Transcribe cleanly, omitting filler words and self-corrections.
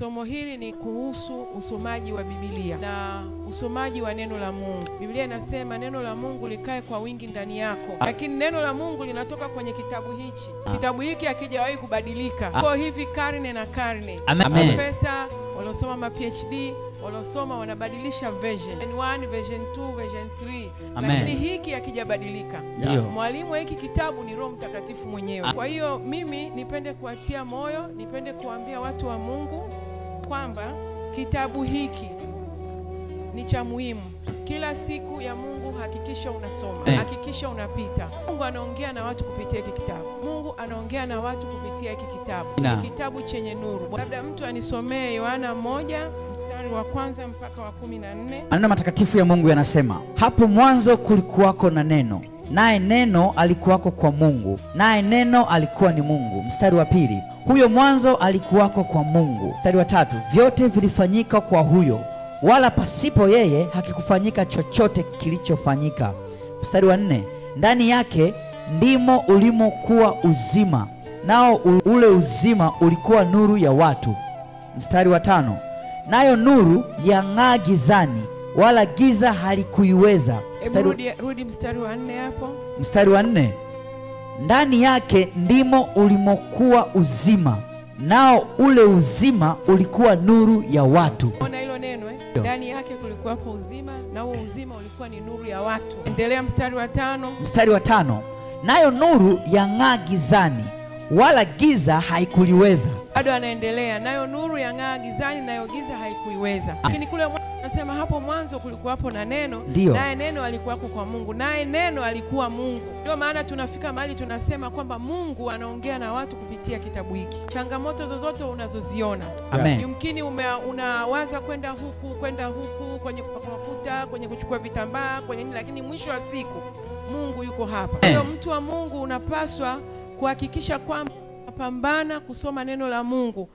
Somo hili ni kuhusu usomaji wa Biblia na usomaji wa neno la Mungu. Biblia inasema neno la Mungu likae kwa wingi ndani yako. Lakini neno la Mungu linatoka kwenye kitabu hichi. Kitabu hiki hakijawahi kubadilika. Kwa hivi karne na karne. Profesa walosoma ma PhD, walosoma wanabadilisha version. N1, version 2, version 3. Lakini hiki hakijabadilika. Mwalimu wa hiki kitabu ni Roho Mtakatifu mwenyewe. Kwa hiyo mimi nipende kuatia moyo, nipende kuambia watu wa Mungu kwamba kitabu hiki ni cha muhimu. Kila siku ya Mungu hakikisha unasoma, hakikisha unapita. Mungu anaongea na watu kupitia hiki kitabu. Mungu anaongea na watu kupitia hiki kitabu. Ni kitabu chenye nuru. Labda mtu anisomee Yohana 1 mstari wa 1 mpaka wa 14. Maneno matakatifu ya Mungu yanasema, hapo mwanzo kulikuwako na neno, naye neno alikuwako kwa Mungu, naye neno alikuwa ni Mungu. Mstari wa 2, huyo mwanzo alikuwako kwa Mungu. Mstari wa 3, vyote vilifanyika kwa huyo, wala pasipo yeye hakikufanyika chochote kilichofanyika. Mstari wa 4, ndani yake ndimo ulimokuwa uzima, nao ule uzima ulikuwa nuru ya watu. Mstari wa 5, nayo nuru yang'aa gizani, wala giza halikuiweza. Rudi mstari wa 4 hapo. Mstari wa 4, ndani yake ndimo ulimokuwa uzima, nao ule uzima ulikuwa nuru ya watu. Ona hilo neno ndani yake kulikuwa hapo uzima, na huo uzima ulikuwa ni nuru ya watu. Endelea mstari wa 5. Mstari wa 5, nayo nuru yang'aa gizani, wala giza haikuliweza. Bado anaendelea, nayo nuru yang'aa gizani, nayo giza haikuiweza. Lakini kule anasema hapo mwanzo kulikuwa hapo na neno, naye neno alikuwa kwa Mungu, naye neno alikuwa Mungu. Ndio maana tunafika mahali tunasema kwamba Mungu anaongea na watu kupitia kitabu hiki. Changamoto zozote unazoziona, yumkini unawaza kwenda huku kwenye kupaka mafuta, kwenye kuchukua vitambaa, kwenye nini, lakini mwisho wa siku Mungu yuko hapa. Kwa hiyo mtu wa Mungu unapaswa kuhakikisha kwamba unapambana kusoma neno la Mungu.